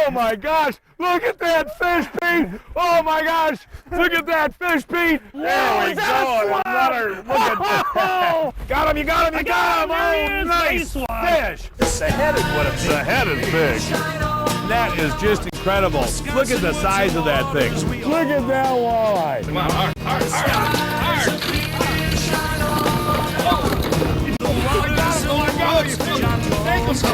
Oh my gosh, look at that fish, Pete. Oh my gosh, look at that fish, Pete. There we go. Another, look at that. Got him, you got him, you got him. Oh, nice fish. The head is what it is. The head is big. That is just incredible. Look at the size of that thing. Look at that walleye. Come on, hard.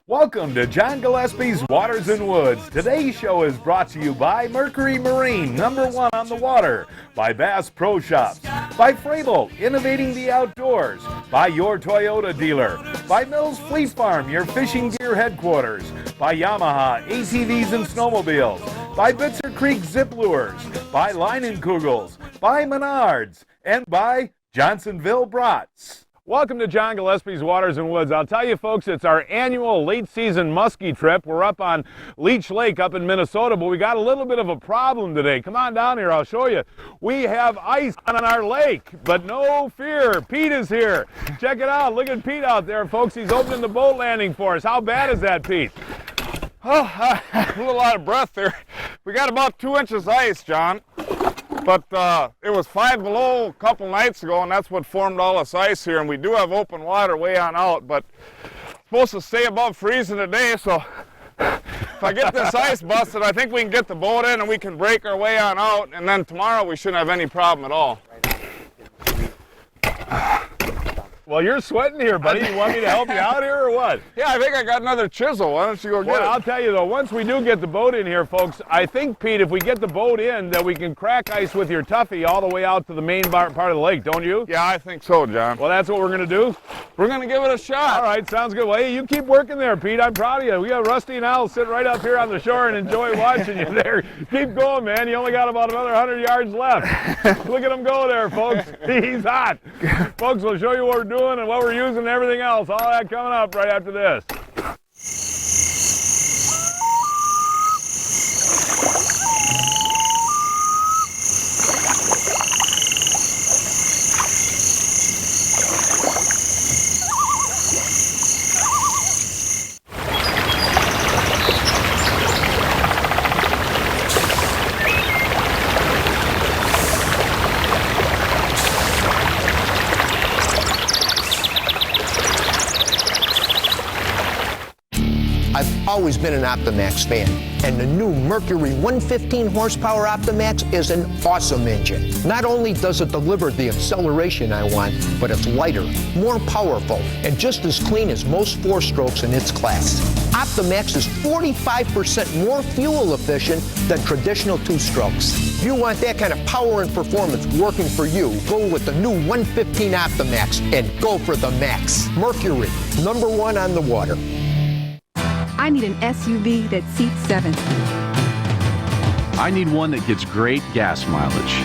Welcome to John Gillespie's Waters and Woods. Today's show is brought to you by Mercury Marine, #1 on the water, by Bass Pro Shops, by Frable, innovating the outdoors, by your Toyota dealer, by Mills Fleet Farm, your fishing gear headquarters, by Yamaha, ATVs and snowmobiles, by Bitzer Creek Zip Lures, by Leinenkugels, by Menards, and by Johnsonville Brats. Welcome to John Gillespie's Waters and Woods. I'll tell you folks, it's our annual late season muskie trip. We're up on Leech Lake up in Minnesota, but we got a little bit of a problem today. Come on down here, I'll show you. We have ice on our lake, but no fear, Pete is here. Check it out, look at Pete out there, folks. He's opening the boat landing for us. How bad is that, Pete? Oh, a little out of breath there. We got about 2 inches ice, John. But it was 5 below a couple nights ago, and that's what formed all this ice here. And we do have open water way on out, but it's supposed to stay above freezing today. So if I get this ice busted, I think we can get the boat in and we can break our way on out. And then tomorrow we shouldn't have any problem at all. Well, you're sweating here, buddy. You want me to help you out here or what? Yeah, I think I got another chisel. Why don't you go get it? I'll tell you, though, once we do get the boat in here, folks, I think, Pete, if we get the boat in, that we can crack ice with your Tuffy all the way out to the main part of the lake, don't you? Yeah, I think so, John. Well, that's what we're going to do? We're going to give it a shot. All right, sounds good. Well, hey, you keep working there, Pete. I'm proud of you. We got Rusty and Al sit right up here on the shore and enjoy watching you there. Keep going, man. You only got about another 100 yards left. Look at him go there, folks. He's hot. Folks, we'll show you what we're doing and what we're using and everything else. All that coming up right after this. I've always been an Optimax fan, and the new Mercury 115 horsepower Optimax is an awesome engine. Not only does it deliver the acceleration I want, but it's lighter, more powerful, and just as clean as most 4-strokes in its class. Optimax is 45% more fuel efficient than traditional 2-strokes. If you want that kind of power and performance working for you, go with the new 115 Optimax and go for the max. Mercury, #1 on the water. I need an SUV that seats 7. I need one that gets great gas mileage.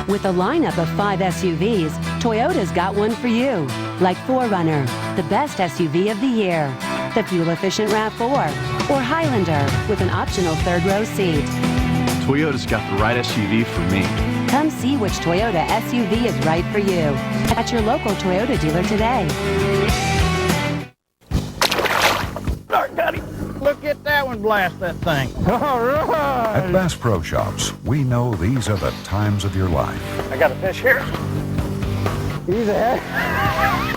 With a lineup of 5 SUVs, Toyota's got one for you. Like 4Runner, the best SUV of the year, the fuel-efficient RAV4, or Highlander with an optional 3rd-row seat. Toyota's got the right SUV for me. Come see which Toyota SUV is right for you at your local Toyota dealer today. Look at that one blast that thing. All right. At Bass Pro Shops, we know these are the times of your life. I got a fish here. He's ahead.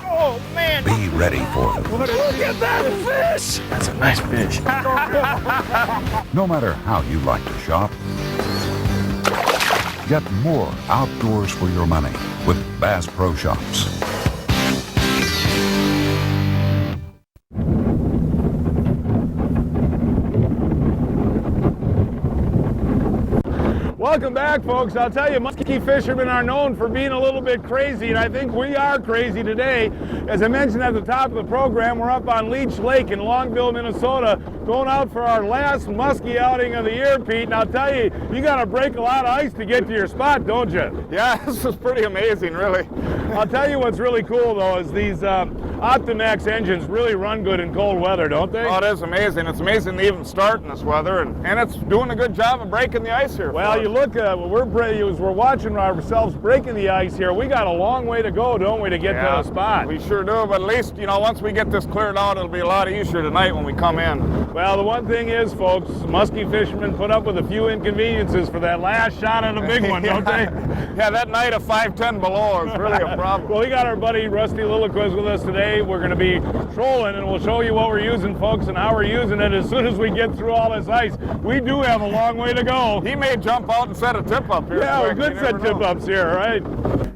Oh, man. Be ready for them. Look at that fish. That's a nice fish. No matter how you like to shop, get more outdoors for your money with Bass Pro Shops. Welcome back, folks. I'll tell you, muskie fishermen are known for being a little bit crazy, and I think we are crazy today. As I mentioned at the top of the program, we're up on Leech Lake in Longville, Minnesota, going out for our last muskie outing of the year, Pete. And I'll tell you, you got to break a lot of ice to get to your spot, don't you? Yeah, this is pretty amazing, really. I'll tell you what's really cool, though, is these Optimax engines really run good in cold weather, don't they? Oh, it is amazing. It's amazing to even start in this weather, and it's doing a good job of breaking the ice here. Well, you look, we're watching ourselves breaking the ice here. We got a long way to go, don't we, to get to the spot? We sure do, but at least, you know, once we get this cleared out, it'll be a lot easier tonight when we come in. Well, the one thing is, folks, muskie fishermen put up with a few inconveniences for that last shot on a big one, don't they? Yeah, that night of 5-10 below is really a problem. Well, we got our buddy Rusty Lilliquist with us today. We're going to be trolling, and we'll show you what we're using, folks, and how we're using it as soon as we get through all this ice. We do have a long way to go. He may jump out and set a tip up here. Yeah, we could set tip ups here, right?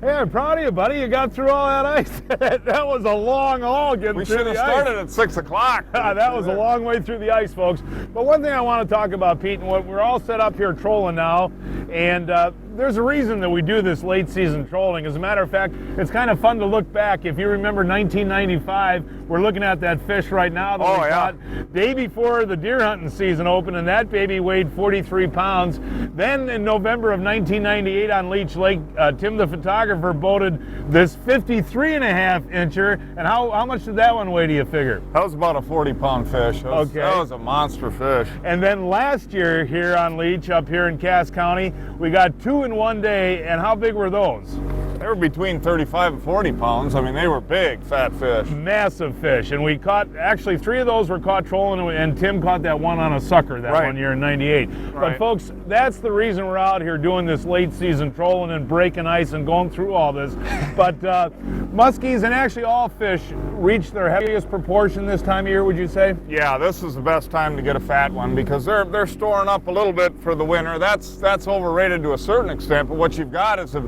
Hey, I'm proud of you, buddy. You got through all that ice. That was a long haul getting we through the ice. We should have started at 6 o'clock. That was a long way through the ice, folks. But one thing I want to talk about, Pete, and what we're all set up here trolling now, and there's a reason that we do this late season trolling. As a matter of fact, it's kind of fun to look back. If you remember 1995, we're looking at that fish right now that we caught day before the deer hunting season opened, and that baby weighed 43 pounds. Then in November of 1998 on Leech Lake, Tim the photographer boated this 53.5 incher, and how much did that one weigh, do you figure? That was about a 40-pound fish. That was a monster fish. And then last year here on Leech, up here in Cass County, we got 2 in one day, and how big were those? They were between 35 and 40 pounds. I mean, they were big, fat fish. Massive fish. And we caught, actually 3 of those were caught trolling, and Tim caught that one on a sucker that one year in 98. Right. But folks, that's the reason we're out here doing this late season trolling and breaking ice and going through all this. But muskies and actually all fish reach their heaviest proportion this time of year, would you say? Yeah, this is the best time to get a fat one because they're storing up a little bit for the winter. That's overrated to a certain extent, but what you've got is the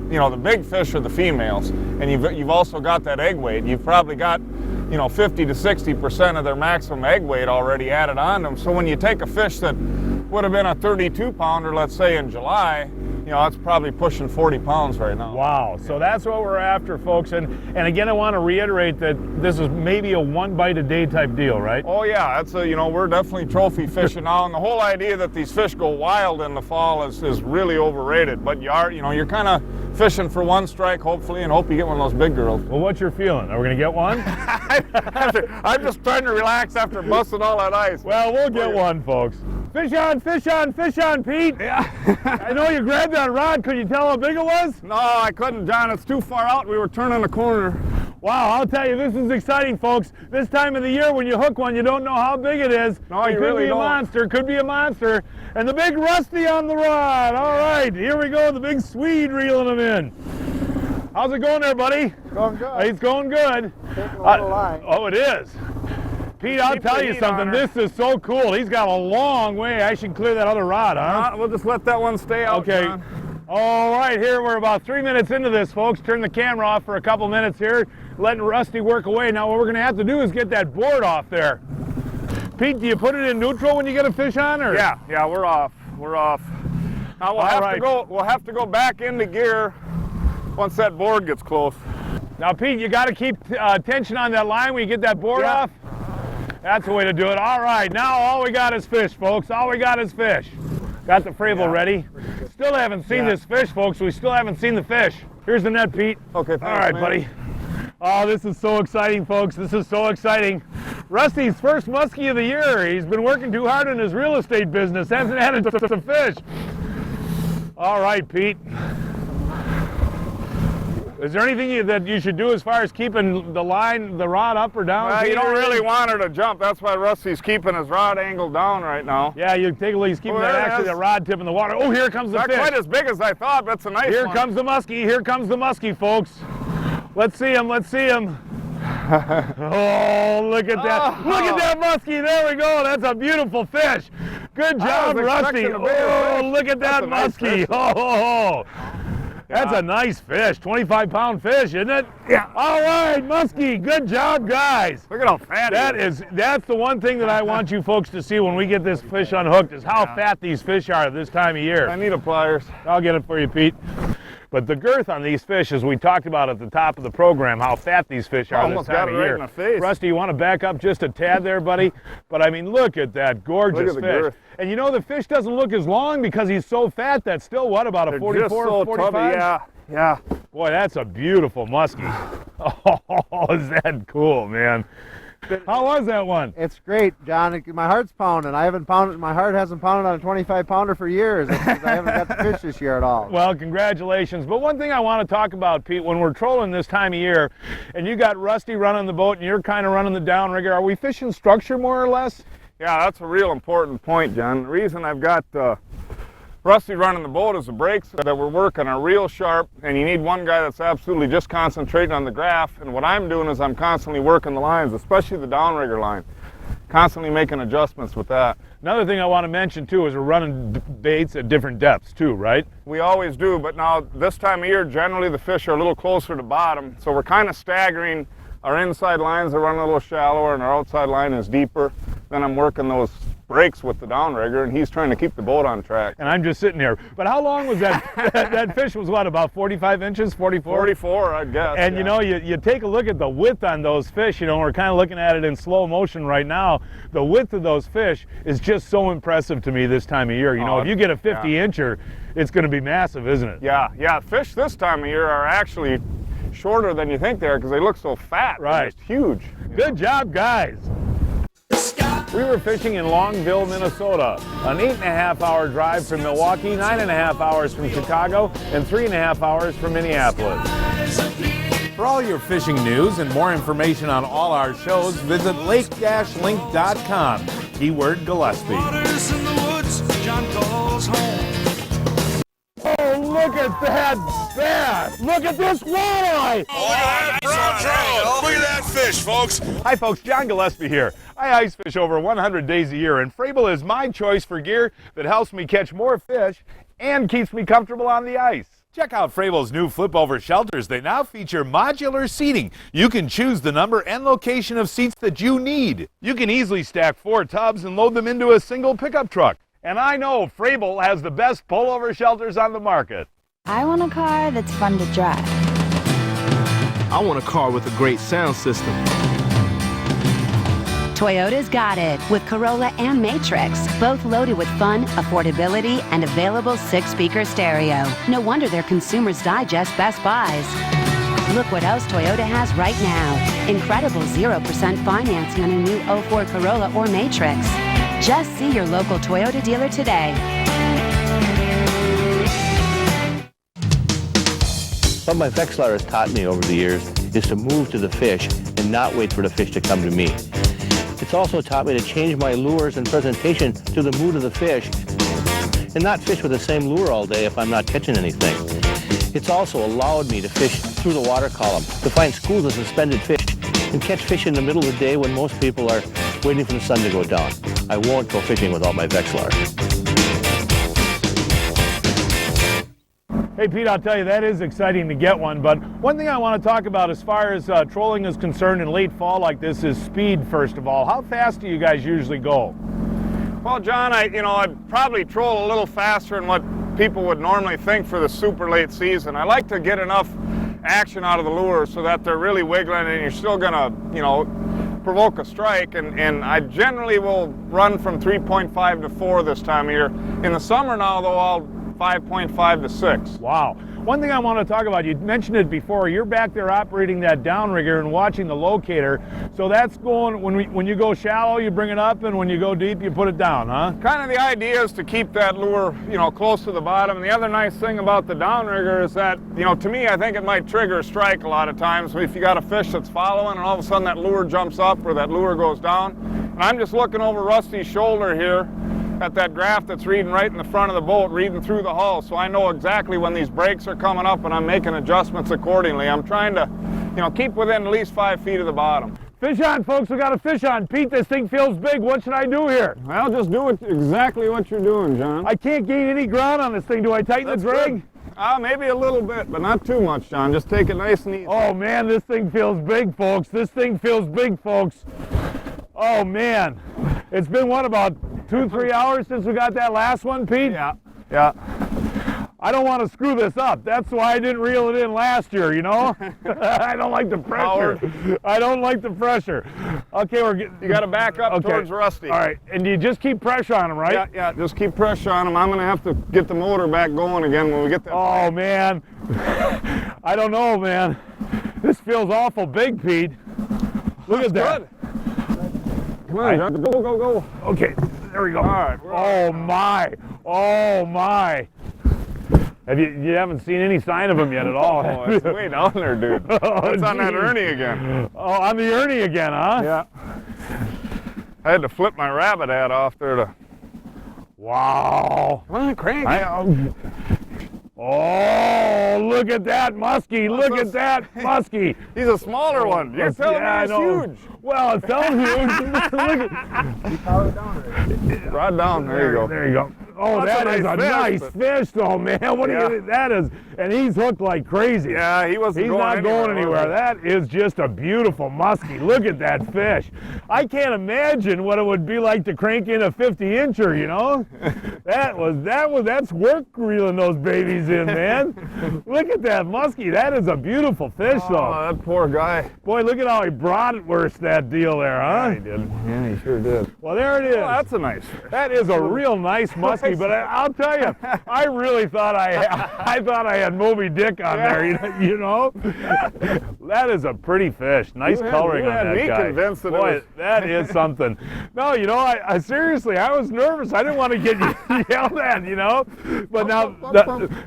big fish are the females, and you've also got that egg weight. You've probably got 50 to 60% of their maximum egg weight already added on them. So when you take a fish that would have been a 32 pounder, let's say in July, it's probably pushing 40 pounds right now. Wow, so that's what we're after, folks. And again, I want to reiterate that this is maybe a 1 bite a day type deal, right? Oh yeah, that's we're definitely trophy fishing now, and the whole idea that these fish go wild in the fall is really overrated. But you're kind of fishing for one strike, hopefully, and hope you get one of those big girls. Well, what's your feeling? Are we going to get one? I'm just trying to relax after busting all that ice. Well, we'll get one, folks. Fish on, fish on, fish on, Pete. Yeah. I know you grabbed that rod. Could you tell how big it was? No, I couldn't, John. It's too far out. We were turning a corner. Wow, I'll tell you, this is exciting, folks. This time of the year, when you hook one, you don't know how big it is. No, it you could really be a don't. monster. Could be a monster. And the big Rusty on the rod. All right, here we go. The big Swede reeling them in. How's it going there, buddy? Going good. It's going good. Taking a little line. Oh, it is. Pete, I'll tell you something. This is so cool. He's got a long way. I should clear that other rod, huh? We'll just let that one stay out, Okay. John. All right, here we're about 3 minutes into this, folks. Turn the camera off for a couple minutes here, letting Rusty work away. Now what we're going to have to do is get that board off there. Pete, do you put it in neutral when you get a fish on, or? Yeah, we're off. We're off. Now we'll have to go back into gear once that board gets close. Now, Pete, you got to keep tension on that line when you get that board off. That's the way to do it. All right, now all we got is fish, folks. All we got is fish. Got the Fravel ready. Still haven't seen this fish, folks. We still haven't seen the fish. Here's the net, Pete. Okay, thanks, all right, man. buddy. Oh, this is so exciting, folks. This is so exciting. Rusty's first muskie of the year. He's been working too hard in his real estate business. Hasn't had a fish. All right, Pete. Is there anything that you should do as far as keeping the rod up or down? Well, you don't really want her to jump. That's why Rusty's keeping his rod angled down right now. Yeah, you take a look. He's keeping that rod tip in the water. Oh, here comes the fish. Not quite as big as I thought. That's a nice one. Here comes the muskie. Here comes the muskie, folks. Let's see him. Let's see him. Oh, look at that. Look at that muskie. There we go. That's a beautiful fish. Good job, Rusty. Oh, look at that muskie. Oh. That's a nice fish, 25-pound fish, isn't it? Yeah. All right, muskie, good job, guys. Look at how fat he is. That's the one thing that I want you folks to see when we get this fish unhooked is how fat these fish are this time of year. I need a pliers. I'll get it for you, Pete. But the girth on these fish, as we talked about at the top of the program, how fat these fish are this time of year. Right in the face. Rusty, you want to back up just a tad there, buddy? But I mean, look at that gorgeous fish. Girth. And you know, the fish doesn't look as long because he's so fat. That's still, what, about a 44, 45? Tubby, Yeah. Boy, that's a beautiful muskie. Oh, is that cool, man. How was that one? It's great, John. My heart's pounding. My heart hasn't pounded on a 25-pounder for years. It's 'cause I haven't got to fish this year at all. Well, congratulations. But one thing I want to talk about, Pete, when we're trolling this time of year, and you got Rusty running the boat and you're kind of running the downrigger, are we fishing structure more or less? Yeah, that's a real important point, John. The reason I've got Rusty running the boat is the brakes that we're working are real sharp, and you need one guy that's absolutely just concentrating on the graph. And what I'm doing is I'm constantly working the lines, especially the downrigger line, constantly making adjustments with that. Another thing I want to mention too is we're running baits at different depths too, right? We always do, but now this time of year, generally the fish are a little closer to bottom, so we're kind of staggering. Our inside lines are running a little shallower, and our outside line is deeper. Then I'm working those breaks with the downrigger, and he's trying to keep the boat on track. And I'm just sitting here. But how long was that? That fish was what, about 45 inches, 44? 44, I guess. And yeah. you know, you take a look at the width on those fish, you know, we're kind of looking at it in slow motion right now. The width of those fish is just so impressive to me this time of year. You know, if you get a 50-incher, it's going to be massive, isn't it? Yeah. Fish this time of year are actually shorter than you think they are because they look so fat. Right. They're just huge. Good job, guys. We were fishing in Longville, Minnesota, an 8.5-hour drive from Milwaukee, 9.5 hours from Chicago, and 3.5 hours from Minneapolis. For all your fishing news and more information on all our shows, visit lake-link.com. Keyword Gillespie. Oh, look at that bass! Look at this walleye! Look at that fish, folks. Hi folks, John Gillespie here. I ice fish over 100 days a year, and Frabill is my choice for gear that helps me catch more fish and keeps me comfortable on the ice. Check out Frabill's new flip-over shelters. They now feature modular seating. You can choose the number and location of seats that you need. You can easily stack 4 tubs and load them into a single pickup truck. And I know Frabill has the best pullover shelters on the market. I want a car that's fun to drive. I want a car with a great sound system. Toyota's got it with Corolla and Matrix, both loaded with fun, affordability, and available 6-speaker stereo. No wonder they're Consumers Digest Best Buys. Look what else Toyota has right now. Incredible 0% financing on a new 04 Corolla or Matrix. Just see your local Toyota dealer today. What my Vexlar has taught me over the years is to move to the fish and not wait for the fish to come to me. It's also taught me to change my lures and presentation to the mood of the fish and not fish with the same lure all day if I'm not catching anything. It's also allowed me to fish through the water column, to find schools of suspended fish and catch fish in the middle of the day when most people are waiting for the sun to go down. I won't go fishing without my Vexlar. Hey Pete, I'll tell you, that is exciting to get one, but one thing I want to talk about as far as trolling is concerned in late fall like this is speed, first of all. How fast do you guys usually go? Well, John, I'd probably troll a little faster than what people would normally think for the super late season. I like to get enough action out of the lure so that they're really wiggling and you're still gonna, provoke a strike, and I generally will run from 3.5 to 4 this time of year. In the summer now, though, I'll 5.5 to 6. Wow. One thing I want to talk about, you mentioned it before, you're back there operating that downrigger and watching the locator. So that's going, when you go shallow, you bring it up, and when you go deep, you put it down, huh? Kind of the idea is to keep that lure, close to the bottom. And the other nice thing about the downrigger is that, to me, I think it might trigger a strike a lot of times. If you got a fish that's following and all of a sudden that lure jumps up or that lure goes down. And I'm just looking over Rusty's shoulder here at that graph that's reading right in the front of the boat, reading through the hull, so I know exactly when these breaks are coming up and I'm making adjustments accordingly. I'm trying to, keep within at least 5 feet of the bottom. Fish on, folks, we got a fish on. Pete, this thing feels big. What should I do here? Well, just do exactly what you're doing, John. I can't gain any ground on this thing. Do I tighten the drag? Maybe a little bit, but not too much, John. Just take it nice and easy. Oh, man, this thing feels big, folks. This thing feels big, folks. Oh, man. It's been, what, about 2-3 hours since we got that last one, Pete? Yeah. I don't want to screw this up. That's why I didn't reel it in last year, you know? I don't like the pressure. I don't like the pressure. Okay, you got to back up towards Rusty. All right, and you just keep pressure on him, right? Yeah, just keep pressure on him. I'm going to have to get the motor back going again when we get that. Oh, man. I don't know, man. This feels awful big, Pete. Look at that. Good. Come on, John. Go, go, go. Okay, there we go. All right. Oh, my. Oh, my. You haven't seen any sign of him yet at all. Oh, it's way down there, dude. It's on that Ernie again. Oh, on the Ernie again, huh? Yeah. I had to flip my rabbit hat off there to... Wow. Come on, crank. Oh, look at that muskie. Look at that muskie. He's a smaller one. You're telling me he's huge. Well, it's telling you. Look at Rod down. There you go. There you go. Oh, that is a nice fish, though, man. What do you think that is? And he's hooked like crazy. Yeah, he wasn't going anywhere. He's not going anywhere. That is just a beautiful muskie. Look at that fish. I can't imagine what it would be like to crank in a 50-incher, you know? That's work reeling those babies in, man. Look at that muskie. That is a beautiful fish, though. Oh, that poor guy. Boy, look at how he bratwursted that deal there, huh? Yeah, he did. Yeah, he sure did. Well, there it is. Oh, that's a nice fish. That is a real nice muskie. But I'll tell you, I really thought I had Moby Dick on there, you know? That is a pretty fish. Nice coloring on that guy. You had me convinced that Boy, that is something. No, you know, I seriously, I was nervous. I didn't want to get yelled at, you know? But now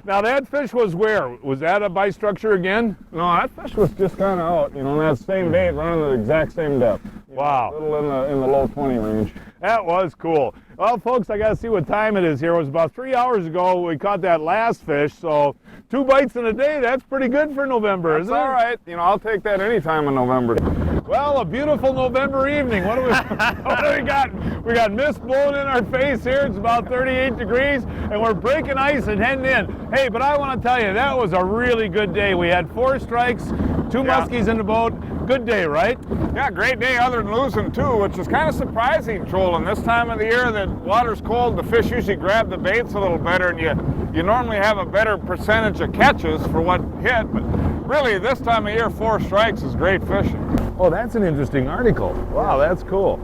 that fish was where? Was that a bistructure again? No, that fish was just kind of out, you know, that same bait running the exact same depth. Wow. A little in the low 20 range. That was cool. Well, folks, I got to see what time it is here. It was about 3 hours ago we caught that last fish, so 2 bites in a day, that's pretty good for November, isn't it? That's all right. You know, I'll take that any time in November. Well, a beautiful November evening. What do we got? We got mist blowing in our face here. It's about 38 degrees, and we're breaking ice and heading in. Hey, but I want to tell you, that was a really good day. We had 4 strikes, 2 muskies in the boat. Good day, right? Yeah, great day other than losing 2, which is kind of surprising, trolling. This time of the year that water's cold, the fish usually grab the baits a little better, and you normally have a better percentage of catches for what hit, but really this time of year 4 strikes is great fishing. Oh, that's an interesting article. Wow, that's cool.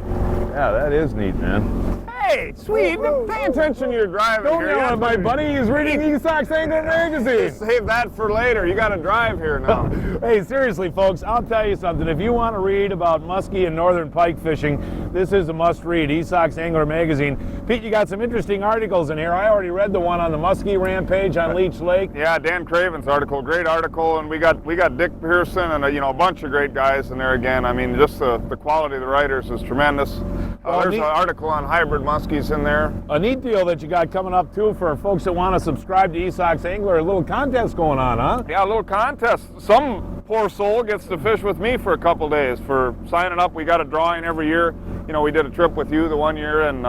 Yeah, that is neat, man. Hey, sweet, pay attention to your driving. Don't yell at my buddy. He's reading Esox Angler Magazine. Save that for later. You got to drive here now. Hey, seriously, folks, I'll tell you something. If you want to read about muskie and northern pike fishing, this is a must-read, Esox Angler Magazine. Pete, you got some interesting articles in here. I already read the one on the muskie rampage on Leech Lake. Yeah, Dan Craven's article, great article, and we got Dick Pearson and a bunch of great guys in there again. I mean, just the quality of the writers is tremendous. There's an article on hybrid muskies in there. A neat deal that you got coming up, too, for folks that want to subscribe to Esox Angler. A little contest going on, huh? Yeah, a little contest. Some poor soul gets to fish with me for a couple days for signing up. We got a drawing every year. You know, we did a trip with you the one year, and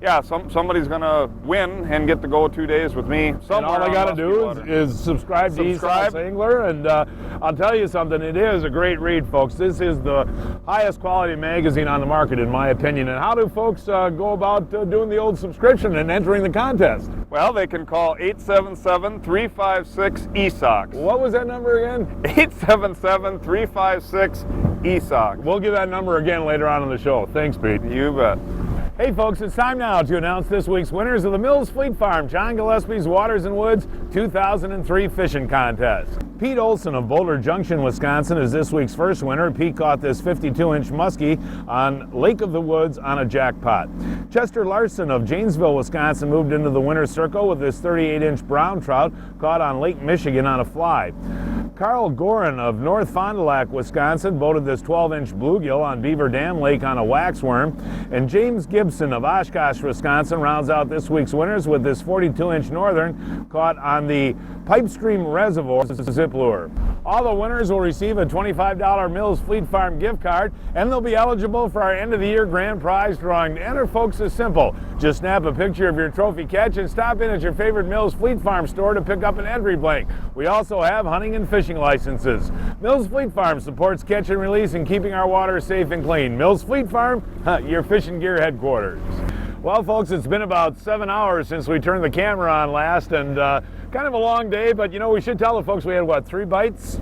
yeah, somebody's going to win and get to go 2 days with me. And all they got to do is subscribe to Esox Angler, and I'll tell you something, it is a great read, folks. This is the highest quality magazine on the market, in my opinion. And how do folks go about doing the old subscription and entering the contest? Well, they can call 877-356-ESOX. What was that number again? 877-356-ESOX. We'll give that number again later on in the show. Thanks, Pete. You bet. Hey folks, it's time now to announce this week's winners of the Mills Fleet Farm John Gillespie's Waters and Woods 2003 Fishing Contest. Pete Olson of Boulder Junction, Wisconsin is this week's first winner. Pete caught this 52-inch muskie on Lake of the Woods on a jackpot. Chester Larson of Janesville, Wisconsin moved into the winner's circle with this 38-inch brown trout caught on Lake Michigan on a fly. Carl Gorin of North Fond du Lac, Wisconsin boated this 12-inch bluegill on Beaver Dam Lake on a waxworm. And James Gibson of Oshkosh, Wisconsin rounds out this week's winners with this 42-inch northern caught on the Pipestream Reservoir zip lure. All the winners will receive a $25 Mills Fleet Farm gift card, and they'll be eligible for our end-of-the-year grand prize drawing. To enter, folks, is simple. Just snap a picture of your trophy catch and stop in at your favorite Mills Fleet Farm store to pick up an entry blank. We also have hunting and fishing licenses. Mills Fleet Farm supports catch and release and keeping our water safe and clean. Mills Fleet Farm, your fishing gear headquarters. Well, folks, it's been about 7 hours since we turned the camera on last, and kind of a long day, but you know, we should tell the folks we had, what, 3 bites?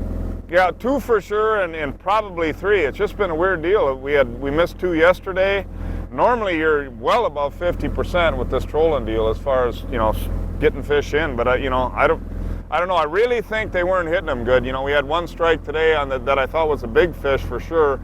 Yeah, 2 for sure, and probably 3. It's just been a weird deal. We missed 2 yesterday. Normally you're well above 50% with this trolling deal as far as, you know, getting fish in, but I don't know. I really think they weren't hitting them good. You know, we had 1 strike today on that I thought was a big fish for sure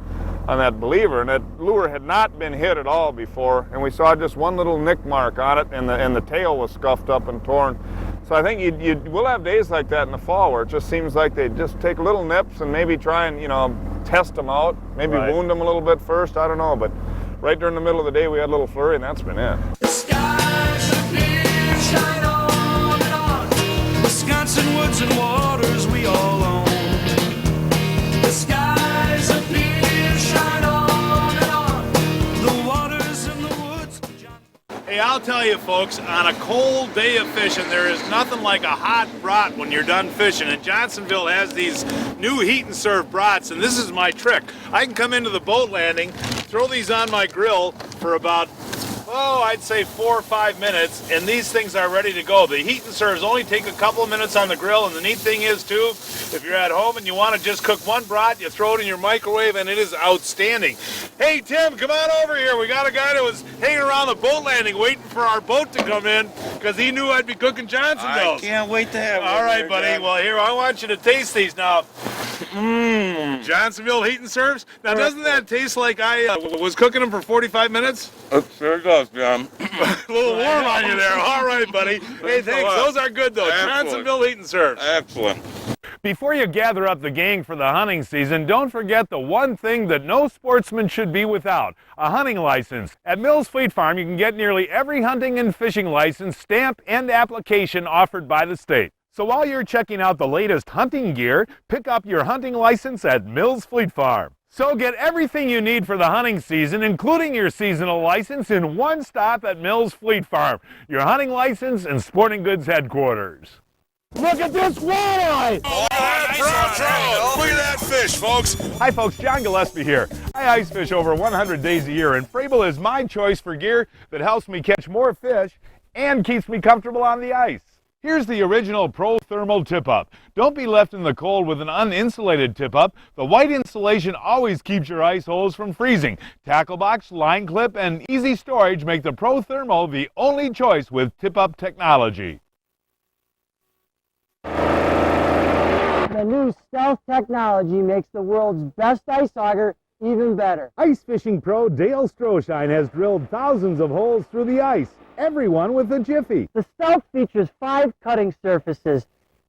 on that believer, and that lure had not been hit at all before, and we saw just 1 little nick mark on it, and the tail was scuffed up and torn. So I think we'll have days like that in the fall where it just seems like they just take little nips and maybe try and, you know, test them out, maybe wound them a little bit first, I don't know, but right during the middle of the day we had a little flurry, and that's been it. The skies are clear, shine on and on. Wisconsin woods and waters we all own. The skies are clear, shine on and on. The waters and the woods. Hey, I'll tell you folks, on a cold day of fishing, there is nothing like a hot brat when you're done fishing. And Johnsonville has these new heat and serve brats, and this is my trick. I can come into the boat landing, throw these on my grill for about, I'd say 4 or 5 minutes, and these things are ready to go. The heat and serves only take a couple of minutes on the grill, and the neat thing is too, if you're at home and you want to just cook 1 brat, you throw it in your microwave, and it is outstanding. Hey Tim, come on over here. We got a guy that was hanging around the boat landing waiting for our boat to come in because he knew I'd be cooking Johnsonville's. I can't wait to have it. All right, buddy. John. Well, here, I want you to taste these now. Johnsonville heat and serves. Now, doesn't that taste like I was cooking them for 45 minutes? It sure does, John. A little warm on you there. All right, buddy. Hey, thanks. Those are good, though. Excellent. Johnsonville heat and serves. Excellent. Before you gather up the gang for the hunting season, don't forget the one thing that no sportsman should be without, a hunting license. At Mills Fleet Farm, you can get nearly every hunting and fishing license, stamp, and application offered by the state. So while you're checking out the latest hunting gear, pick up your hunting license at Mills Fleet Farm. So get everything you need for the hunting season, including your seasonal license, in one stop at Mills Fleet Farm, your hunting license and sporting goods headquarters. Look at this walleye! Oh, nice trout! Look at that fish, folks. Hi folks, John Gillespie here. I ice fish over 100 days a year, and Frabill is my choice for gear that helps me catch more fish and keeps me comfortable on the ice. Here's the original Pro Thermal tip-up. Don't be left in the cold with an uninsulated tip-up. The white insulation always keeps your ice holes from freezing. Tackle box, line clip, and easy storage make the Pro Thermal the only choice with tip-up technology. The new stealth technology makes the world's best ice auger even better. Ice fishing pro Dale Stroshine has drilled thousands of holes through the ice, everyone with a Jiffy. The stealth features 5 cutting surfaces.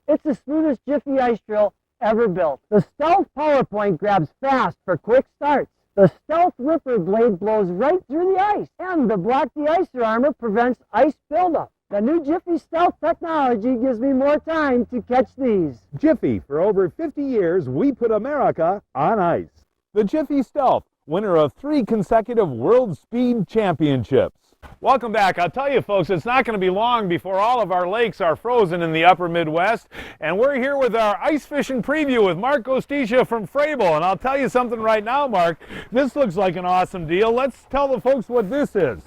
It's the smoothest Jiffy ice drill ever built. The stealth PowerPoint grabs fast for quick starts. The stealth ripper blade blows right through the ice, and the Block De-Icer armor prevents ice buildup. The new Jiffy Stealth technology gives me more time to catch these. Jiffy, for over 50 years, we put America on ice. The Jiffy Stealth, winner of 3 consecutive World Speed Championships. Welcome back. I'll tell you folks, it's not going to be long before all of our lakes are frozen in the upper Midwest, and we're here with our ice fishing preview with Mark Gostisha from Frabill. And I'll tell you something right now, Mark, this looks like an awesome deal. Let's tell the folks what this is.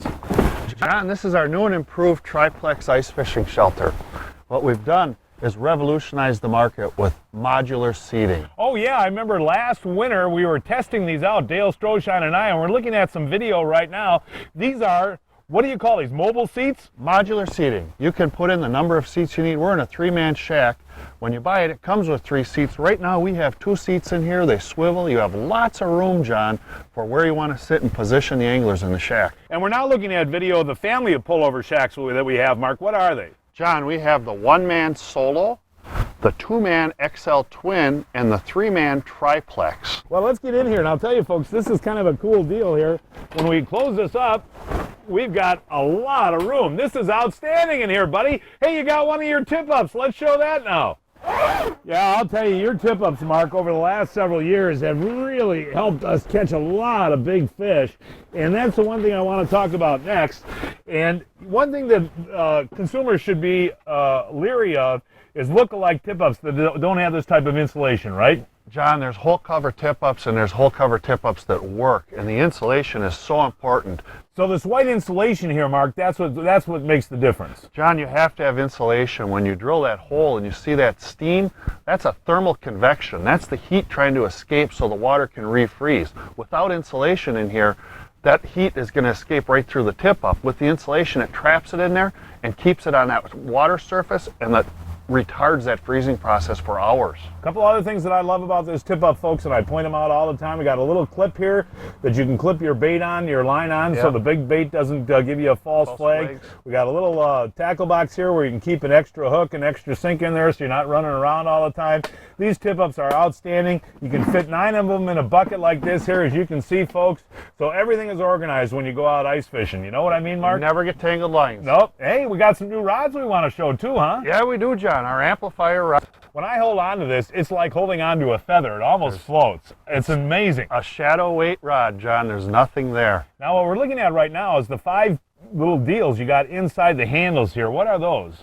John, this is our new and improved triplex ice fishing shelter. What we've done is revolutionize the market with modular seating. Oh yeah, I remember last winter we were testing these out, Dale Stroshine and I, and we're looking at some video right now. These are, what do you call these, mobile seats? Modular seating. You can put in the number of seats you need. We're in a 3-man shack. When you buy it, it comes with 3 seats. Right now we have 2 seats in here. They swivel. You have lots of room, John, for where you want to sit and position the anglers in the shack. And we're now looking at video of the family of pullover shacks that we have, Mark. What are they? John, we have the 1-man solo, the 2-man XL twin, and the 3-man triplex. Well, let's get in here, and I'll tell you folks, this is kind of a cool deal here. When we close this up, we've got a lot of room. This is outstanding in here, buddy. Hey, you got one of your tip-ups. Let's show that now. Yeah, I'll tell you, your tip-ups, Mark, over the last several years have really helped us catch a lot of big fish, and that's the one thing I want to talk about next. And one thing that consumers should be leery of is look-alike tip-ups that don't have this type of insulation, right? John, there's whole cover tip-ups and there's whole cover tip-ups that work, and the insulation is so important. So this white insulation here, Mark, that's what makes the difference. John, you have to have insulation. When you drill that hole and you see that steam, that's a thermal convection. That's the heat trying to escape so the water can refreeze. Without insulation in here, that heat is going to escape right through the tip-up. With the insulation, it traps it in there and keeps it on that water surface, and that retards that freezing process for hours. A couple other things that I love about this tip-up, folks, and I point them out all the time. We got a little clip here that you can clip your bait on, your line on, so the big bait doesn't give you a false flag. flags. We got a little tackle box here where you can keep an extra hook and extra sink in there so you're not running around all the time. These tip-ups are outstanding. You can fit 9 of them in a bucket like this here, as you can see, folks. So everything is organized when you go out ice fishing. You know what I mean, Mark? You never get tangled lines. Nope. Hey, we got some new rods we want to show too, huh? Yeah, we do, John. Our amplifier rod. When I hold on to this, it's like holding on to a feather. It almost floats. It's amazing. A shadow weight rod, John. There's nothing there. Now what we're looking at right now is the 5 little deals you got inside the handles here. What are those?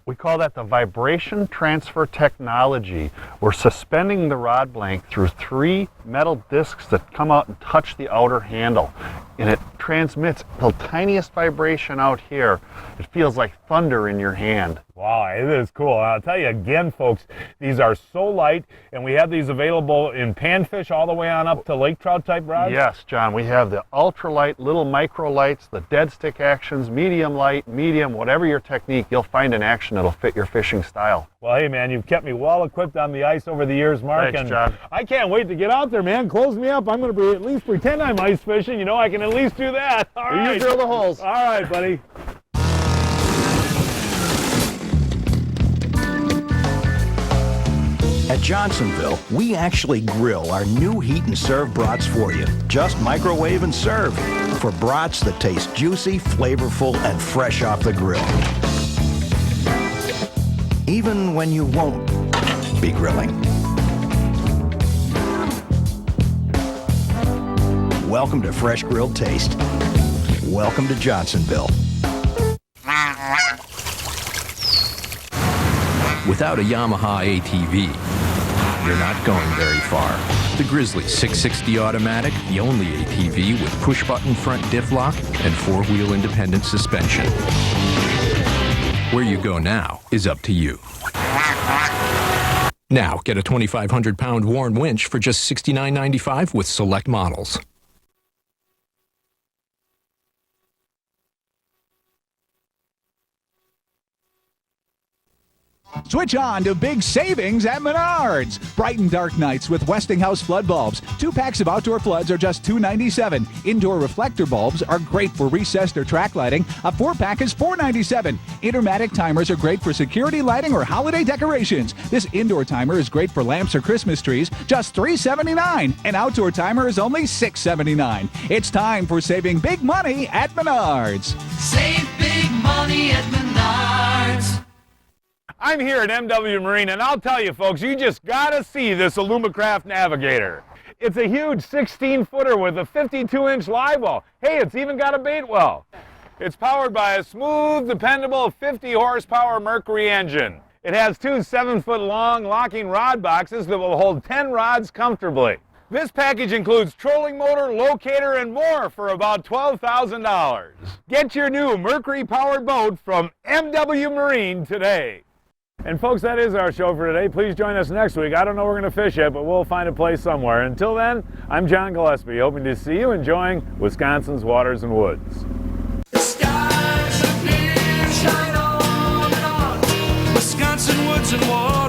We call that the vibration transfer technology. We're suspending the rod blank through 3 metal discs that come out and touch the outer handle. And it transmits the tiniest vibration out here. It feels like thunder in your hand. Wow, it is cool. I'll tell you again, folks, these are so light, and we have these available in panfish all the way on up to lake trout type rods? Yes, John. We have the ultralight, little micro lights, the dead stick actions, medium light, medium, whatever your technique, you'll find an action that'll fit your fishing style. Well, hey, man, you've kept me well equipped on the ice over the years, Mark. Thanks, John. I can't wait to get out there, man. Close me up. I'm going to at least pretend I'm ice fishing. You know, I can at least do that. All right. You drill the holes. All right, buddy. At Johnsonville, we actually grill our new heat and serve brats for you. Just microwave and serve for brats that taste juicy, flavorful, and fresh off the grill. Even when you won't be grilling. Welcome to Fresh Grilled Taste. Welcome to Johnsonville. Without a Yamaha ATV, you're not going very far. The Grizzly 660 Automatic, the only ATV with push-button front diff lock and 4-wheel independent suspension. Where you go now is up to you. Now, get a 2,500-pound Warn winch for just $69.95 with select models. Switch on to big savings at Menards. Bright and dark nights with Westinghouse flood bulbs. 2 packs of outdoor floods are just $2.97. Indoor reflector bulbs are great for recessed or track lighting. A 4-pack is $4.97. Intermatic timers are great for security lighting or holiday decorations. This indoor timer is great for lamps or Christmas trees, just $3.79. An outdoor timer is only $6.79. It's time for saving big money at Menards. Save big money at Menards. I'm here at MW Marine, and I'll tell you, folks, you just gotta see this Alumacraft Navigator. It's a huge 16-footer with a 52-inch live well. Hey, it's even got a bait well. It's powered by a smooth, dependable 50-horsepower Mercury engine. It has 2 7-foot-long locking rod boxes that will hold 10 rods comfortably. This package includes trolling motor, locator, and more for about $12,000. Get your new Mercury-powered boat from MW Marine today. And folks, that is our show for today. Please join us next week. I don't know where we're going to fish yet, but we'll find a place somewhere. Until then, I'm John Gillespie, hoping to see you enjoying Wisconsin's waters and woods. The skies are clear, shine on and on. Wisconsin woods and waters.